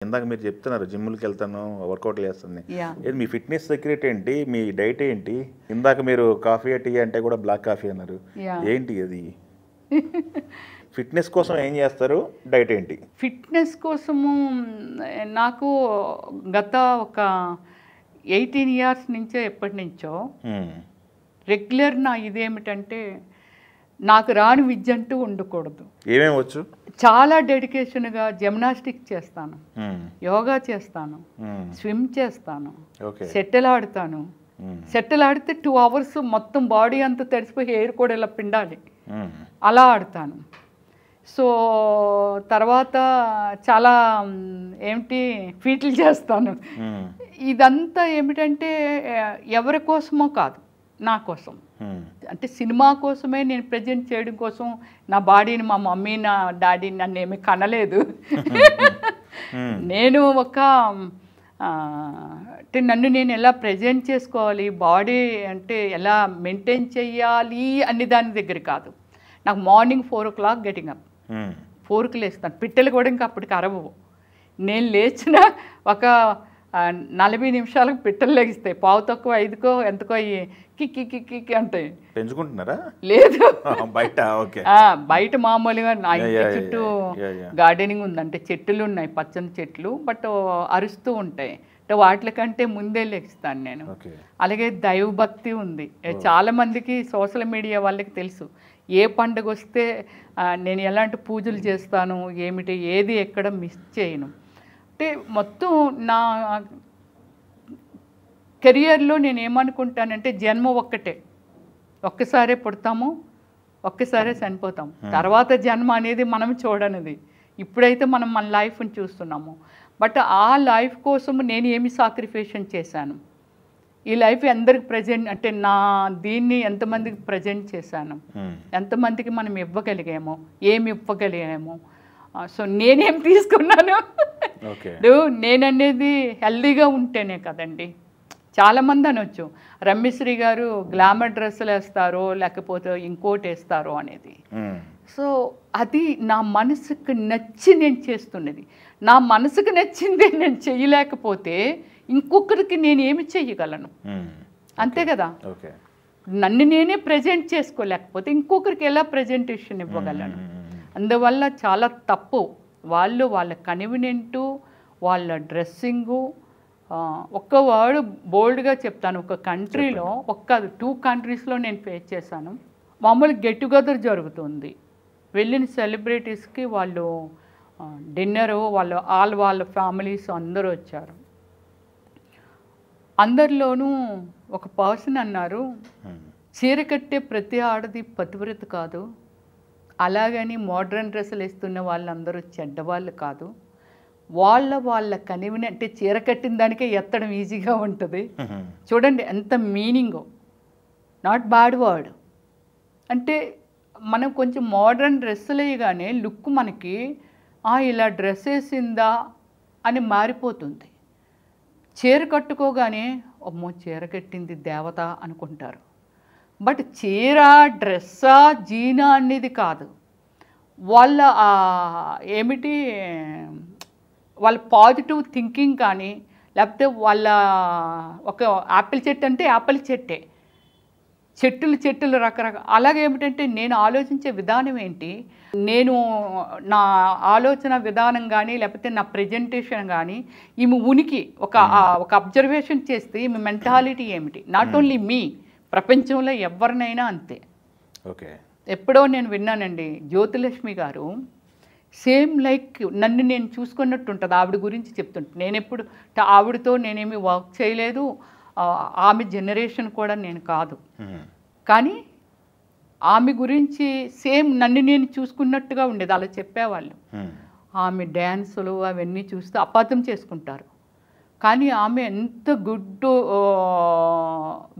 ఇందాక మీరు చెప్తున్నారు జిమ్‌లకి వెళ్తాను, వర్కౌట్లు చేస్తానని. యాహ్! ఏది మీ ఫిట్‌నెస్ సీక్రెట్ ఏంటి? మీ డైట్ ఏంటి? ఇందాక మీరు కాఫీ, టీ అంటే కూడా బ్లాక్ కాఫీ అన్నారు. యాహ్! ఏంటి అది? ఫిట్‌నెస్ కోసం ఏం చేస్తారు? డైట్ ఏంటి? ఫిట్‌నెస్ కోసము నాకు గత ఒక 18 ఇయర్స్ నుంచో ఎప్పటినుంచో హ్మ్. రెగ్యులర్ నా ఇదేమిటంటే నాకు రాని విద్య అంటూ ఉండకూడదు. ఏమేమి వచ్చు? చాలా డెడికేషన్‌గా జిమ్నాస్టిక్స్ చేస్తాను, హ్మ్. యోగా చేస్తాను, హ్మ్. స్విమ్ చేస్తాను, ఓకే. షటిల్ ఆడుతాను. హ్మ్. షటిల్ ఆడితే 2 అవర్స్ మొత్తం బాడీ అంతా తడిసిపోయి హెయిర్ కూడా ఇలా పిండాలి. హ్మ్. అలా ఆడతాను. సో, తర్వాత చాలా ఏమిటి ఫీట్లు చేస్తాను. హ్మ్. ఇదంతా ఏమిటంటే ఎవరి కోసమో కాదు, నా కోసం. హ్మ్. అంటే సినిమా కోసమే నేను ప్రెజెంట్ చేయడం కోసం నా బాడీని మా మమ్మీ, నా డాడీ నన్నేమి కనలేదు. నేను ఒక అంటే నన్ను నేను ఎలా ప్రెజెంట్ చేసుకోవాలి, బాడీ అంటే ఎలా మెయింటైన్ చేయాలి అన్ని దాని దగ్గర కాదు. నాకు మార్నింగ్ 4 o'clock గెటింగ్ అప్. హ్మ్. 4కి లేస్తాను. పిట్టలు కూడా ఇంకా అప్పటికి అరవవు. నేను లేచిన ఒక 40 నిమిషాలకు పిట్టలు లెగిస్తాయి. పావు తక్కువ 5కో ఎంతకో అయ్యి కిక్కి కిక్కి కిక్కి అంటాయి. పెంచుకుంటున్నారా? లేదు, బయట. ఓకే. బయట మామూలుగా నా ఇంటి యా, యా, చుట్టూ యా, యా. గార్డెనింగ్ ఉంది. అంటే చెట్లు ఉన్నాయి, పచ్చని చెట్లు. బట్ అరుస్తూ ఉంటాయి. అంటే వాటికంటే ముందే లెగిస్తాను నేను. ఓకే. అలాగే దైవభక్తి ఉంది. చాలా మందికి సోషల్ మీడియా వాళ్ళకి తెలుసు ఏ పండుగ వస్తే నేను ఎలాంటి పూజలు చేస్తాను, ఏమిటి ఏది ఎక్కడ మిస్ చేయను. అంటే మొత్తం నా కెరియర్లో నేను ఏమనుకుంటానంటే జన్మ ఒక్కటే, ఒక్కసారే పుడతాము, ఒక్కసారే చనిపోతాం. తర్వాత జన్మ అనేది మనం చూడనిది. ఇప్పుడైతే మనం మన లైఫ్ని చూస్తున్నాము. బట్ ఆ లైఫ్ కోసం నేను ఏమి సాక్రిఫికేషన్ చేశాను, ఈ లైఫ్ ఎందరికి ప్రజెంట్ అంటే నా దీన్ని ఎంతమందికి ప్రజెంట్ చేశాను, ఎంతమందికి మనం ఇవ్వగలిగాము, ఏమి ఇవ్వగలిగాము. సో నేనేం తీసుకున్నాను, నేననేది హెల్దీగా ఉంటేనే కదండి. చాలామంది అనొచ్చు రమ్యశ్రీ గారు గ్లామర్ డ్రెస్సులు వేస్తారో లేకపోతే ఇంకోటి వేస్తారో అనేది. సో అది నా మనసుకు నచ్చి నేను చేస్తున్నది. నా మనసుకు నచ్చింది నేను చెయ్యలేకపోతే ఇంకొకరికి నేను ఏమి చెయ్యగలను? అంతే కదా. నన్ను నేనే ప్రజెంట్ చేసుకోలేకపోతే ఇంకొకరికి ఎలా ప్రజెంటేషన్ ఇవ్వగలను? అందువల్ల చాలా తప్పు. వాళ్ళు వాళ్ళ కన్వీనియంటు, వాళ్ళ డ్రెస్సింగు. ఒక్క వర్డ్ బోల్డ్గా చెప్తాను. ఒక కంట్రీలో 2 కంట్రీస్లో నేను ఫేస్ చేశాను. మామూలు గెట్ టుగెదర్ జరుగుతుంది. వెళ్ళిన సెలబ్రిటీస్కి వాళ్ళు డిన్నరు, వాళ్ళ ఫ్యామిలీస్ అందరూ వచ్చారు. అందరిలోనూ ఒక పర్సన్ అన్నారు, చీర కట్టే ప్రతి ఆడది పతివ్రత కాదు, అలాగని మోడ్రన్ డ్రెస్సులు వేస్తున్న వాళ్ళందరూ చెడ్డవాళ్ళు కాదు. వాళ్ళ కనివిని అంటే చీర కట్టిన దానికే ఎత్తడం ఈజీగా ఉంటుంది. చూడండి ఎంత మీనింగో, నాట్ బ్యాడ్ వర్డ్. అంటే మనం కొంచెం మోడ్రన్ డ్రెస్సులు వేయగానే లుక్ మనకి ఇలా డ్రెస్ వేసిందా అని మారిపోతుంది. చీర కట్టుకోగానే అమ్మో చీర కట్టింది దేవత అనుకుంటారు. బట్ చీర, డ్రెస్సా, జీనా అనేది కాదు. వాళ్ళ ఏమిటి వాళ్ళ పాజిటివ్ థింకింగ్ కానీ, లేకపోతే వాళ్ళ ఒక యాపిల్ చెట్టు అంటే యాపిల్ చెట్టే, చెట్టులు రకరకాల. అలాగే ఏమిటంటే నేను ఆలోచించే విధానం ఏంటి, నేను నా ఆలోచన విధానం కానీ లేకపోతే నా ప్రజెంటేషన్ కానీ, ఈమె ఉనికి ఒక అబ్జర్వేషన్ చేస్తే ఈమె మెంటాలిటీ ఏమిటి, నాట్ ఓన్లీ మీ, ప్రపంచంలో ఎవరినైనా అంతే. ఓకే. ఎప్పుడో నేను విన్నానండి, జ్యోతిలక్ష్మి గారు సేమ్ లైక్ నన్ను నేను చూసుకున్నట్టు ఉంటుంది. ఆవిడ గురించి చెప్తుంటే నేను ఎప్పుడు ఆవిడతో నేనేమి వర్క్ చేయలేదు, ఆమె జనరేషన్ కూడా నేను కాదు. కానీ ఆమె గురించి సేమ్ నన్ను నేను చూసుకున్నట్టుగా ఉండేది. అలా చెప్పేవాళ్ళు. ఆమె డ్యాన్సులు అవన్నీ చూస్తే అపార్థం చేసుకుంటారు. కానీ ఆమె ఎంత గుడ్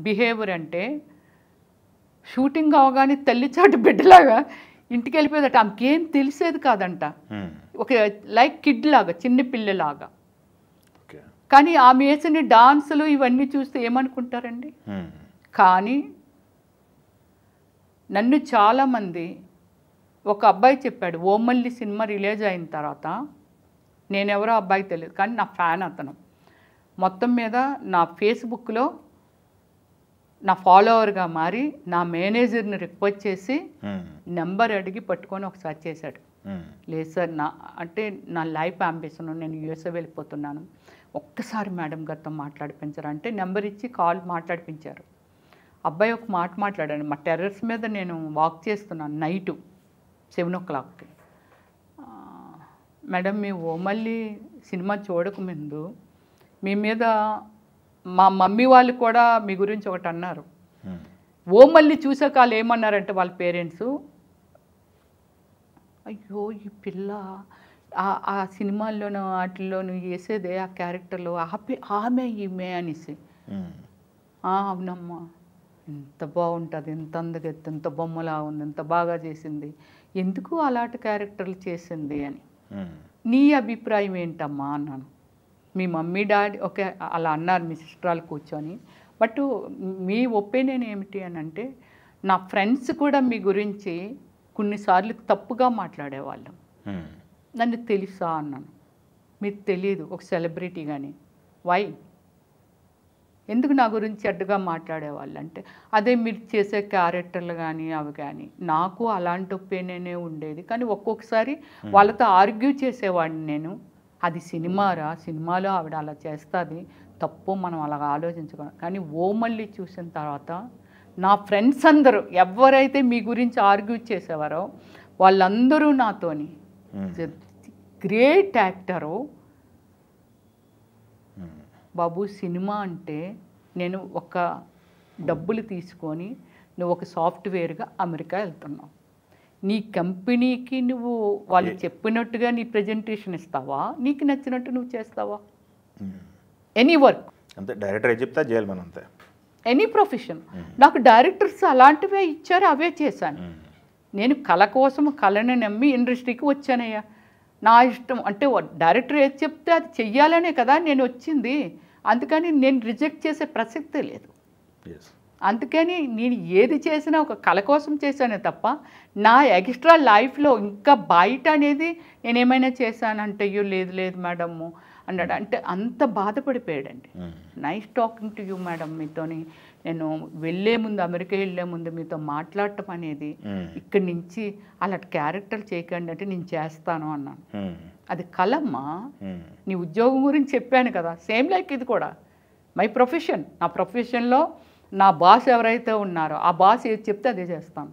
బిహేవియర్ అంటే, షూటింగ్ అవగానే తల్లిచాటు బిడ్డలాగా ఇంటికి వెళ్ళిపోయేదట. ఆమెకేం తెలిసేది కాదంట. ఒక లైక్ కిడ్ లాగా, చిన్న పిల్లలాగా. కానీ ఆమె వేసిన డాన్సులు ఇవన్నీ చూస్తే ఏమనుకుంటారండి? కానీ నన్ను చాలామంది, ఒక అబ్బాయి చెప్పాడు, ఓమల్లి సినిమా రిలీజ్ అయిన తర్వాత నేనెవరో అబ్బాయికి తెలియదు, కానీ నా ఫ్యాన్ అతను. మొత్తం మీద నా ఫేస్బుక్లో నా ఫాలోవర్గా మారి నా మేనేజర్ని రిక్వెస్ట్ చేసి నెంబర్ అడిగి పట్టుకొని ఒకసారి చేశాడు. లేదు సార్, నా లైఫ్ అంబిషన్, నేను యూఎస్ఏ వెళ్ళిపోతున్నాను, ఒక్కసారి మేడం గారితో మాట్లాడిపించారు అంటే నెంబర్ ఇచ్చి కాల్ మాట్లాడిపించారు. అబ్బాయి ఒక మాట మాట్లాడాను. మా టెర్రస్ మీద నేను వాక్ చేస్తున్నాను నైటు 7 o'clockకి. మేడం, మీ ఓమల్లి సినిమా చూడకముందు మీ మీద మా మమ్మీ వాళ్ళు కూడా మీ గురించి ఒకటి అన్నారు. ఓమల్లి చూసాక వాళ్ళు ఏమన్నారంటే వాళ్ళ పేరెంట్స్, అయ్యో ఈ పిల్ల ఆ సినిమాల్లోనూ వాటిల్లోనూ వేసేదే ఆ క్యారెక్టర్లో ఆమె ఈమె అనేసి. అవునమ్మా, ఎంత బాగుంటుంది, ఎంత అందగెత్తి, ఎంత బొమ్మలా ఉంది, ఎంత బాగా చేసింది, ఎందుకు అలాంటి క్యారెక్టర్లు చేసింది అని. నీ అభిప్రాయం ఏంటమ్మా అన్నాను. మీ మమ్మీ డాడీ ఓకే అలా అన్నారు మీ సిస్టర్లు కూర్చొని, బట్ మీ ఒపీనియన్ ఏమిటి అని అంటే, నా ఫ్రెండ్స్ కూడా మీ గురించి కొన్నిసార్లు తప్పుగా మాట్లాడేవాళ్ళం, నన్ను తెలుసా అన్నాను. మీరు తెలియదు ఒక సెలబ్రిటీ కానీ, వై ఎందుకు నా గురించి అడ్డుగా మాట్లాడేవాళ్ళు అంటే, అదే మీరు చేసే క్యారెక్టర్లు కానీ అవి కానీ, నాకు అలాంటి ఒపీనియనే ఉండేది, కానీ ఒక్కొక్కసారి వాళ్ళతో ఆర్గ్యూ చేసేవాడిని నేను. అది సినిమారా, సినిమాలో ఆవిడ అలా చేస్తుంది, తప్పు, మనం అలాగ ఆలోచించకూడదు. కానీ ఓమల్లి చూసిన తర్వాత నా ఫ్రెండ్స్ అందరూ ఎవరైతే మీ గురించి ఆర్గ్యూ చేసేవారో వాళ్ళందరూ నాతోని గ్రేట్ యాక్టరు బాబు, సినిమా అంటే నేను ఒక డబ్బులు తీసుకొని నువ్వు ఒక సాఫ్ట్వేర్గా అమెరికా వెళ్తున్నావు, నీ కంపెనీకి నువ్వు వాళ్ళు చెప్పినట్టుగా నీ ప్రజెంటేషన్ ఇస్తావా, నీకు నచ్చినట్టు నువ్వు చేస్తావా, ఎనీ వర్క్ అంతే, డైరెక్టర్ చెప్తా చేయాలి మనం, అంతే, ఎనీ ప్రొఫెషన్. నాకు డైరెక్టర్స్ అలాంటివే ఇచ్చారు, అవే చేశాను. నేను కళ కోసం కళని నమ్మి ఇండస్ట్రీకి వచ్చానయ్యా. నా ఇష్టం అంటే డైరెక్టర్ ఏది చెప్తే అది చెయ్యాలనే కదా నేను వచ్చింది, అందుకని నేను రిజెక్ట్ చేసే ప్రసక్తే లేదు. అందుకని నేను ఏది చేసినా ఒక కళ కోసం చేశానే తప్ప నా ఎక్స్ట్రా లైఫ్లో ఇంకా బయట అనేది నేనేమైనా చేశానంటే, అయ్యో లేదు లేదు మేడము అన్నాడు. అంటే అంత బాధపడిపోయాడండి. Nice talking to you madam, మీతోని నేను వెళ్ళే ముందు, అమెరికా వెళ్ళే ముందు మీతో మాట్లాడటం అనేది, ఇక్కడి నుంచి అలాంటి క్యారెక్టర్ చేయకండి అంటే నేను చేస్తాను అన్నాను. అది కళమ్మా, నీ ఉద్యోగం గురించి చెప్పాను కదా, సేమ్ లైక్ ఇది కూడా మై ప్రొఫెషన్. నా ప్రొఫెషన్లో నా బాస్ ఎవరైతే ఉన్నారో ఆ బాస్ ఏది చెప్తే అదే చేస్తాను.